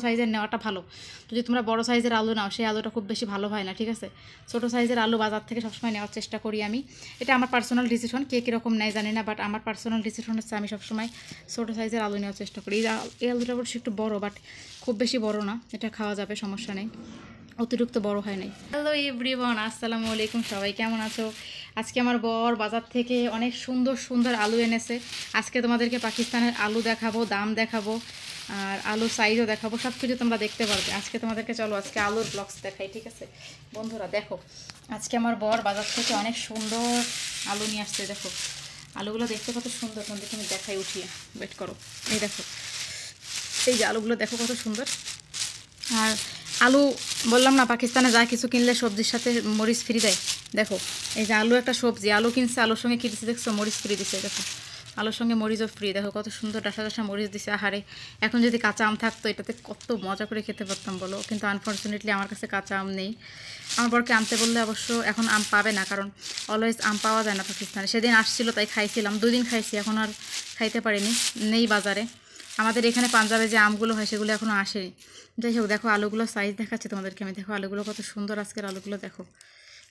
সাইজের নেওয়াটা ভালো। যদি তোমরা বড় সাইজের আলু নাও সেই আলুটা খুব বেশি ভালো হয় না, ঠিক আছে। ছোটো সাইজের আলু বাজার থেকে সবসময় নেওয়ার চেষ্টা করি আমি। এটা আমার পার্সোনাল ডিসিশন, কে কীরকম নেয় জানি না, বাট আমার পার্সোনাল ডিসিশন হচ্ছে আমি সবসময় ছোটো সাইজের আলু নেওয়ার চেষ্টা করি। এই আলুটা অবশ্য একটু বড়, বাট খুব বেশি বড় না, এটা খাওয়া যাবে, সমস্যা নেই, অতিরিক্ত বড় হয় নাই। হ্যালো এভরিওয়ান, আসসালামু আলাইকুম, সবাই কেমন আছো? আজকে আমার বর বাজার থেকে অনেক সুন্দর সুন্দর আলু এনেছে। আজকে তোমাদেরকে পাকিস্তানের আলু দেখাবো, দাম দেখাবো, আর আলুর সাইজও দেখাবো, সব কিছু তোমরা দেখতে পারবে আজকে। তোমাদেরকে চলো আজকে আলুর ব্লগস দেখাই, ঠিক আছে বন্ধুরা। দেখো আজকে আমার বর বাজার থেকে অনেক সুন্দর আলু নিয়ে আসছে। দেখো আলুগুলো দেখতে কত সুন্দর, তোমাদেরকে আমি দেখাই, উঠিয়ে ওয়েট করো। এই দেখো, এই যে আলুগুলো দেখো কত সুন্দর। আর আলু বললাম না, পাকিস্তানে যা কিছু কিনলে সবজির সাথে মরিচ ফ্রি দেয়। দেখো এই যে আলু একটা সবজি, আলু কিনছে, আলুর সঙ্গে কিনছে, দেখছো মরিচ ফ্রি দিছে। দেখো আলুর সঙ্গে মরিচও ফ্রি, দেখো কত সুন্দর ডাসা ডাসা মরিচ দিছে। আহারে, এখন যদি কাঁচা আম থাকতো এটাতে কত মজা করে খেতে পারতাম বলো, কিন্তু আনফর্চুনেটলি আমার কাছে কাঁচা আম নেই। আমার বরকে আনতে বললে অবশ্য এখন আম পাবে না, কারণ অলওয়েজ আম পাওয়া যায় না পাকিস্তানে। সেদিন আসছিল তাই খাইছিলাম, 2 দিন খাইছি, এখন আর খাইতে পারিনি, নেই বাজারে। আমাদের এখানে পাঞ্জাবে যে আমগুলো হয় সেগুলো এখনও আসেনি। যাই হোক, দেখো আলুগুলো সাইজ দেখাচ্ছে তোমাদেরকে আমি। দেখো আলুগুলো কত সুন্দর, আজকের আলুগুলো দেখো,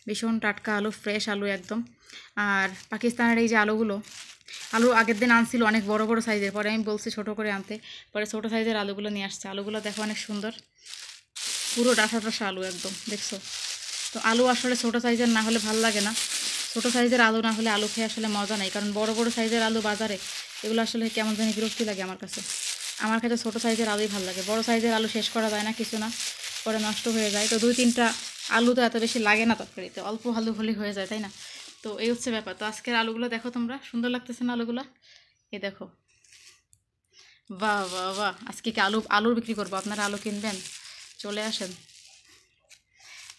ভীষণ টাটকা আলু, ফ্রেশ আলু একদম। আর পাকিস্তানের এই যে আলু আগের দিন আনছিল অনেক বড় বড় সাইজের, পরে আমি বলছি ছোটো করে আনতে, পরে ছোটো সাইজের আলুগুলো নিয়ে আসছে। আলুগুলো দেখো অনেক সুন্দর, পুরো ডাসা ডাসা আলু একদম, দেখছো তো। আলু আসলে ছোটো সাইজের না হলে ভালো লাগে না, ছোটো সাইজের আলু না হলে আলু খেয়ে আসলে মজা নেই। কারণ বড় বড় সাইজের আলু বাজারে এগুলো আসলে কেমন জানি বিরক্তি লাগে আমার কাছে। আমার কাছে ছোটো সাইজের আলুই ভালো লাগে, বড় সাইজের আলু শেষ করা যায় না, কিছু না, পরে নষ্ট হয়ে যায়। তো 2-3টা আলু তো এত বেশি লাগে না তরকারিতে, অল্প আলু হলেই হয়ে যায়, তাই না? তো এই হচ্ছে ব্যাপার। তো আজকের আলুগুলো দেখো তোমরা, সুন্দর লাগতেছে না আলুগুলো? এই দেখো, বাহ বাহ বাহ। আজকে কি আলুর বিক্রি করবো, আপনারা আলু কিনবেন? চলে আসেন।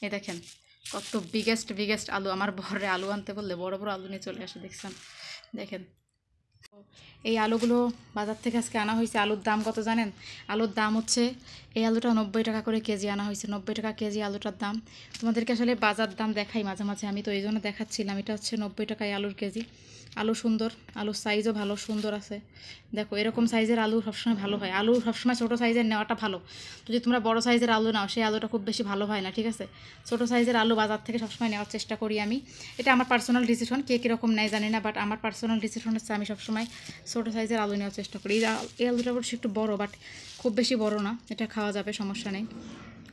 এই দেখেন কত বিগেস্ট আলু। আমার বড়রে আলু আনতে বললে বড় বড় আলু নিয়ে চলে আসে, দেখছেন? দেখেন এই আলুগুলো বাজার থেকে আজকে আনা হয়েছে। আলুর দাম কত জানেন? আলুর দাম হচ্ছে, এই আলুটা 90 টাকা করে কেজি আনা হয়েছে, 90 টাকা কেজি আলুটার দাম। তোমাদেরকে আসলে বাজার দাম দেখাই মাঝে মাঝে, আমি তো এই জন্য দেখাচ্ছিলাম। এটা হচ্ছে 90 টাকায় আলুর কেজি। আলু সুন্দর, আলুর সাইজও ভালো সুন্দর আছে। দেখো এরকম সাইজের আলু সবসময় ভালো হয়, আলু সবসময় ছোটো সাইজের নেওয়াটা ভালো। যদি তোমরা বড় সাইজের আলু নাও সেই আলুটা খুব বেশি ভালো হয় না, ঠিক আছে। ছোটো সাইজের আলু বাজার থেকে সবসময় নেওয়ার চেষ্টা করি আমি। এটা আমার পার্সোনাল ডিসিশন, কে কীরকম নেয় জানি না, বাট আমার পার্সোনাল ডিসিশন হচ্ছে আমি সবসময় ছোটো সাইজের আলু নেওয়ার চেষ্টা করি। এই আলুটা অবশ্য একটু বড়, বাট খুব বেশি বড় না, এটা খাওয়া যাবে, সমস্যা নেই,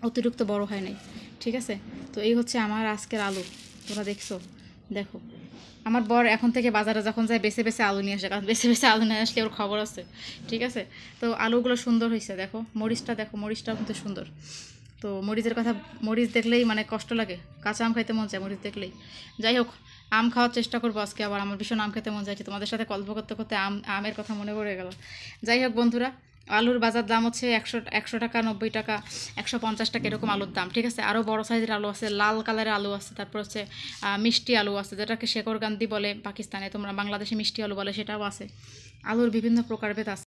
অতিরিক্ত বড় হয় নাই, ঠিক আছে। তো এই হচ্ছে আমার আজকের আলু, তোমরা দেখছো। দেখো আমার বর এখন থেকে বাজারে যখন যায় বেছে বেছে আলু নিয়ে আসে, কারণ বেছে বেছে আলু নিয়ে আসলে ওর খবর আছে, ঠিক আছে। তো আলুগুলো সুন্দর হয়েছে, দেখো মরিচটা, দেখো মরিচটাও কিন্তু সুন্দর। তো মরিচের কথা, মরিচ দেখলেই মানে কষ্ট লাগে, কাঁচা আম খাইতে মন চায় মরিচ দেখলেই। যাই হোক, আম খাওয়ার চেষ্টা করবো আজকে, আবার আমার ভীষণ আম খেতে মন চাইছে, তোমাদের সাথে গল্প করতে করতে আমের কথা মনে পড়ে গেল। যাই হোক বন্ধুরা, আলুর বাজার দাম হচ্ছে 100 টাকা, 90 টাকা, 150 টাকা, এরকম আলুর দাম, ঠিক আছে। আরও বড় সাইজের আলু আছে, লাল কালারের আলু আছে, তারপর হচ্ছে মিষ্টি আলু আছে, যেটাকে শেকরকান্দি বলে পাকিস্তানে, তোমরা বাংলাদেশে মিষ্টি আলু বলে, সেটাও আছে। আলুর বিভিন্ন প্রকারভেদ আছে।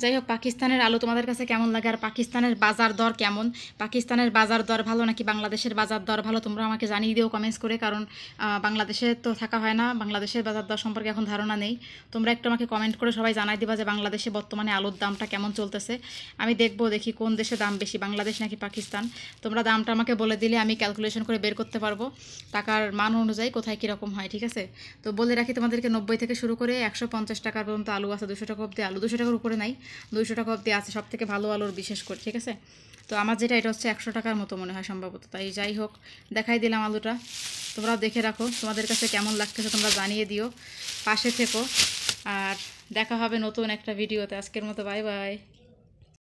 যাই হোক পাকিস্তানের আলু তোমাদের কাছে কেমন লাগে, আর পাকিস্তানের বাজার দর কেমন? পাকিস্তানের বাজার দর ভালো নাকি বাংলাদেশের বাজার দর ভালো, তোমরা আমাকে জানিয়ে দিও কমেন্টস করে, কারণ বাংলাদেশে তো থাকা হয় না, বাংলাদেশের বাজার দর সম্পর্কে এখন ধারণা নেই। তোমরা একটু আমাকে কমেন্ট করে সবাই জানাই দিবা যে বাংলাদেশে বর্তমানে আলুর দামটা কেমন চলতেছে। আমি দেখি কোন দেশে দাম বেশি, বাংলাদেশ নাকি পাকিস্তান। তোমরা দামটা আমাকে বলে দিলে আমি ক্যালকুলেশন করে বের করতে পারবো টাকার মান অনুযায়ী কোথায় কীরকম হয়, ঠিক আছে। তো বলে রাখি তোমাদেরকে, 90 থেকে শুরু করে 150 টাকার পর্যন্ত আলু আছে, 200 টাকা অবধি আলু, 200 টাকার উপরে নাই, 200 টাকা অবধি আছে, সব থেকে ভালো আলুর বিশেষ করে, ঠিক আছে। তো আমার যেটা এটা হচ্ছে 100 টাকার মতো মনে হয় সম্ভবত। তাই যাই হোক, দেখাই দিলাম আলুটা, তোমরা দেখে রাখো, তোমাদের কাছে কেমন লাগতেছে তোমরা জানিয়ে দিও, পাশে থেকো। আর দেখা হবে নতুন একটা ভিডিওতে। আজকের মতো বাই বাই।